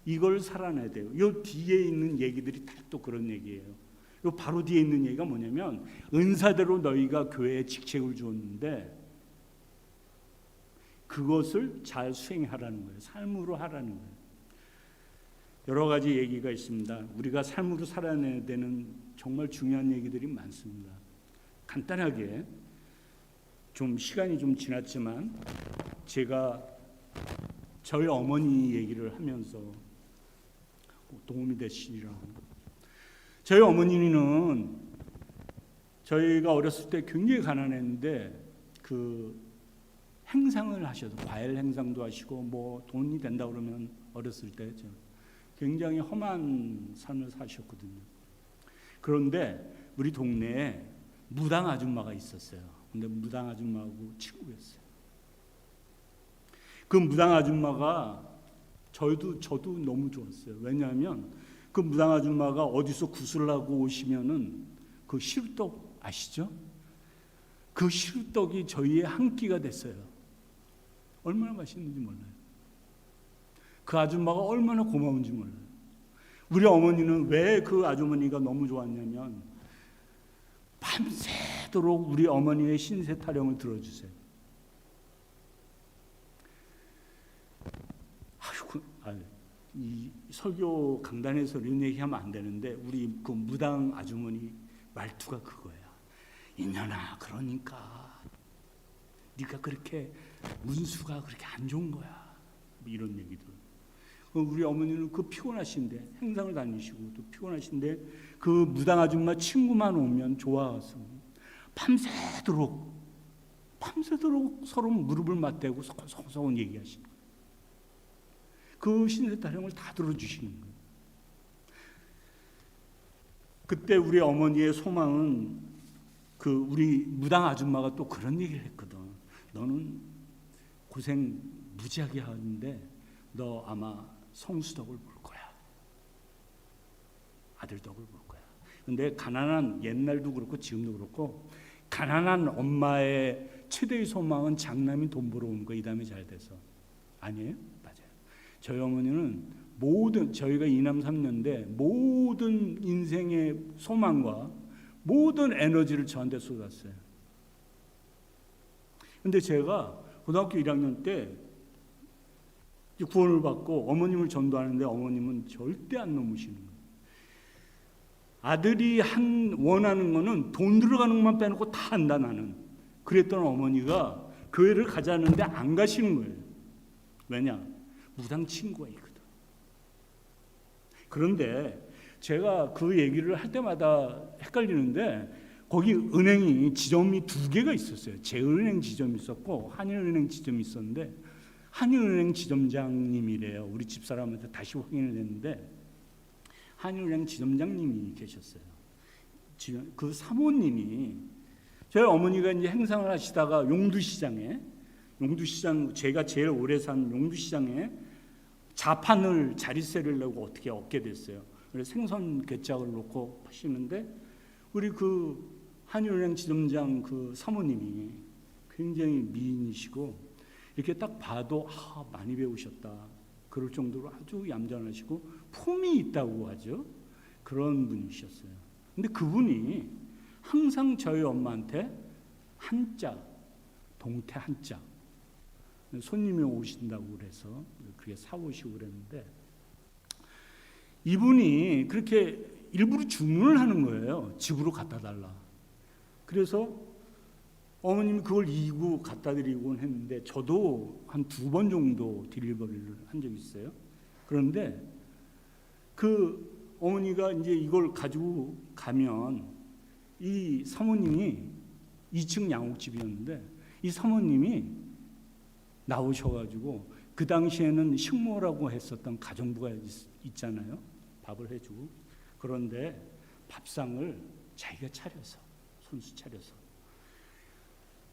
이걸 살아내야 돼요. 이 뒤에 있는 얘기들이 다 또 그런 얘기예요. 요 바로 뒤에 있는 얘기가 뭐냐면 은사대로 너희가 교회에 직책을 주었는데 그것을 잘 수행하라는 거예요. 삶으로 하라는 거예요. 여러 가지 얘기가 있습니다. 우리가 삶으로 살아내야 되는 정말 중요한 얘기들이 많습니다. 간단하게 좀 시간이 좀 지났지만 제가 저희 어머니 얘기를 하면서 도움이 되시리라고. 저희 어머니는 저희가 어렸을 때 굉장히 가난했는데 그 행상을 하셔도 과일 행상도 하시고 뭐 돈이 된다 그러면 어렸을 때 굉장히 험한 삶을 사셨거든요. 그런데 우리 동네에 무당 아줌마가 있었어요. 근데 무당 아줌마하고 친구였어요. 그 무당 아줌마가 저도 너무 좋았어요. 왜냐하면 그 무당 아줌마가 어디서 구슬을 하고 오시면은 그 시루떡 아시죠? 그 시루떡이 저희의 한 끼가 됐어요. 얼마나 맛있는지 몰라요. 그 아줌마가 얼마나 고마운지 몰라요. 우리 어머니는 왜 그 아주머니가 너무 좋았냐면 밤새도록 우리 어머니의 신세 타령을 들어주세요. 이 설교 강단에서 이런 얘기하면 안 되는데 우리 그 무당 아주머니 말투가 그거야. 이년아, 그러니까 네가 그렇게 운수가 그렇게 안 좋은 거야. 뭐 이런 얘기들. 우리 어머니는 그 피곤하신데 행상을 다니시고 또 피곤하신데 그 무당 아줌마 친구만 오면 좋아서 밤새도록 서로 무릎을 맞대고 소곤소곤 얘기하시는 거예요. 그 신세 타령을 다 들어주시는 거예요. 그때 우리 어머니의 소망은 그 우리 무당 아줌마가 또 그런 얘기를 했거든. 너는 고생 무지하게 하는데 너 아마 성수덕을 볼 거야. 아들 덕을 볼 거야. 근데 가난한 옛날도 그렇고 지금도 그렇고 가난한 엄마의 최대의 소망은 장남이 돈 벌어오는 거. 이 다음에 잘 돼서. 아니에요? 맞아요. 저희 어머니는 모든 저희가 이남 3년대 모든 인생의 소망과 모든 에너지를 저한테 쏟았어요. 근데 제가 고등학교 1학년 때 구원을 받고 어머님을 전도하는데 어머님은 절대 안 넘으시는 거예요. 아들이 원하는 거는 돈 들어가는 것만 빼놓고 다 한다 나는. 그랬던 어머니가 교회를 가자는데 안 가시는 거예요. 왜냐? 무당 친구가 있거든. 그런데 제가 그 얘기를 할 때마다 헷갈리는데 거기 은행이 지점이 2개가 있었어요. 제은행 지점이 있었고 한일은행 지점이 있었는데 한일은행 지점장님이래요. 우리 집사람한테 다시 확인을 했는데 한일은행 지점장님이 계셨어요. 그 사모님이 저희 어머니가 이제 행상을 하시다가 용두시장 제가 제일 오래 산 용두시장에 자판을 자릿세를 내고 어떻게 얻게 됐어요. 그래서 생선 괴짝을 놓고 파시는데 우리 그 한일은행 지점장 그 사모님이 굉장히 미인이시고 이렇게 딱 봐도 많이 배우셨다 그럴 정도로 아주 얌전하시고 품이 있다고 하죠. 그런 분이셨어요. 근데 그분이 항상 저희 엄마한테 한자, 동태 한자 손님이 오신다고 그래서 그게 사오시고 그랬는데 이분이 그렇게 일부러 주문을 하는 거예요. 집으로 갖다 달라. 그래서 어머님이 그걸 이고 갖다 드리곤 했는데 저도 한 2번 정도 딜리버리를 한 적이 있어요. 그런데 그 어머니가 이제 이걸 가지고 가면 이 사모님이 2층 양옥집이었는데 이 사모님이 나오셔가지고 그 당시에는 식모라고 했었던 가정부가 있잖아요. 밥을 해주고. 그런데 밥상을 자기가 차려서 손수 차려서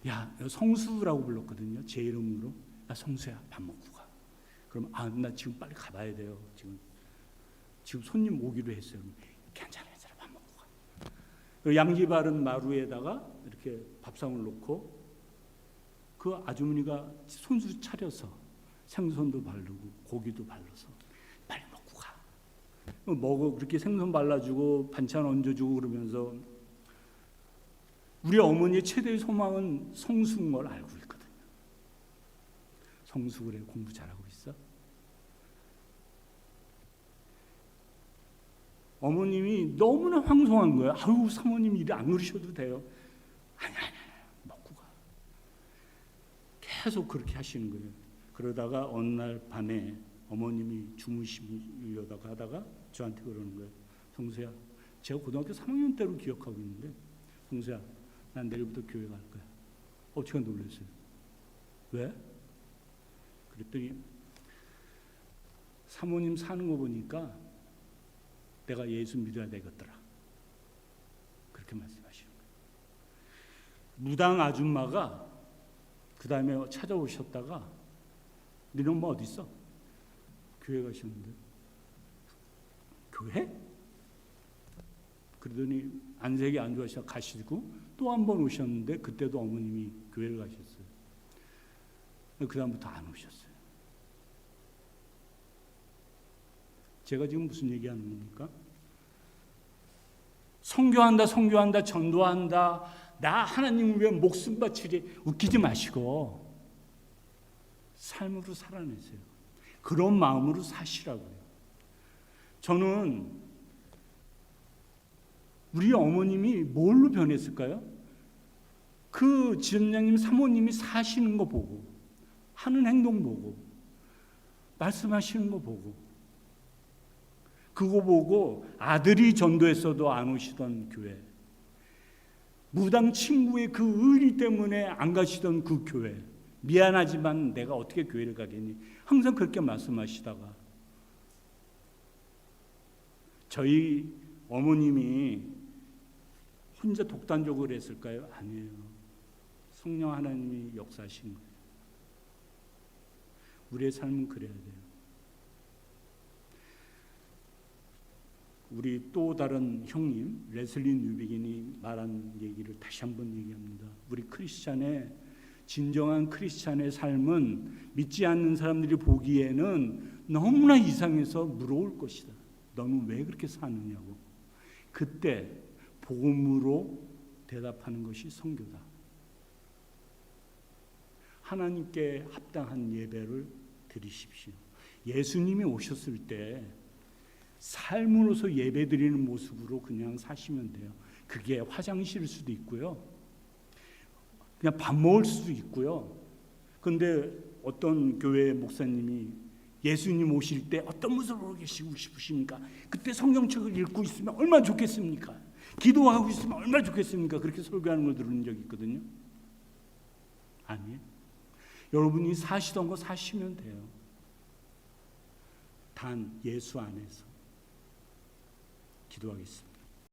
야 성수라고 불렀거든요. 제 이름으로. 야 성수야 밥 먹고 가. 그럼 나 지금 빨리 가봐야 돼요. 지금 손님 오기로 했어요. 괜찮아 밥 먹고 가. 양지 바른 마루에다가 이렇게 밥상을 놓고 그 아주머니가 손수 차려서 생선도 바르고 고기도 발라서 빨리 먹고 가. 먹어 그렇게 생선 발라주고 반찬 얹어주고 그러면서 우리 어머니의 최대의 소망은 성수인 걸 알고 있거든요. 성수 그래 공부 잘하고 있어? 어머님이 너무나 황송한 거예요. 아유 사모님 일이 안 그러셔도 돼요. 아니 먹고 가. 계속 그렇게 하시는 거예요. 그러다가 어느 날 밤에 어머님이 주무시려다가 하다가 저한테 그러는 거예요. 성수야, 제가 고등학교 3학년 때로 기억하고 있는데 성수야, 난 내일부터 교회 갈 거야. 제가 놀랐어요. 왜? 그랬더니 사모님 사는 거 보니까 내가 예수 믿어야 되겠더라. 그렇게 말씀하시는 거예요. 무당 아줌마가 그 다음에 찾아오셨다가 너네 엄마 어디 있어? 교회 가셨는데. 교회? 그러더니 안색이 안 좋아서 가시고 또 한 번 오셨는데 그때도 어머님이 교회를 가셨어요. 그 다음부터 안 오셨어요. 제가 지금 무슨 얘기하는 겁니까? 선교한다, 전도한다, 나 하나님을 위해 목숨 바치리 웃기지 마시고 삶으로 살아내세요. 그런 마음으로 사시라고요. 저는 우리 어머님이 뭘로 변했을까요? 그 지점장님 사모님이 사시는 거 보고 하는 행동 보고 말씀하시는 거 보고 그거 보고 아들이 전도했어도 안 오시던 교회, 무당 친구의 그 의리 때문에 안 가시던 그 교회, 미안하지만 내가 어떻게 교회를 가겠니? 항상 그렇게 말씀하시다가 저희 어머님이 혼자 독단적으로 했을까요? 아니에요. 성령 하나님이 역사하신 거예요. 우리의 삶은 그래야 돼요. 우리 또 다른 형님 레슬리 뉴비긴이 말한 얘기를 다시 한번 얘기합니다. 우리 크리스찬의 진정한 크리스찬의 삶은 믿지 않는 사람들이 보기에는 너무나 이상해서 물어올 것이다. 너는 왜 그렇게 사느냐고. 그때 복음으로 대답하는 것이 선교다. 하나님께 합당한 예배를 드리십시오. 예수님이 오셨을 때 삶으로서 예배드리는 모습으로 그냥 사시면 돼요. 그게 화장실일 수도 있고요. 그냥 밥 먹을 수도 있고요. 그런데 어떤 교회 목사님이 예수님 오실 때 어떤 모습으로 계시고 싶으십니까? 그때 성경책을 읽고 있으면 얼마나 좋겠습니까? 기도하고 있으면 얼마나 좋겠습니까? 그렇게 설교하는 걸 들은 적이 있거든요. 아니에요. 여러분이 사시던 거 사시면 돼요. 단 예수 안에서. 기도하겠습니다.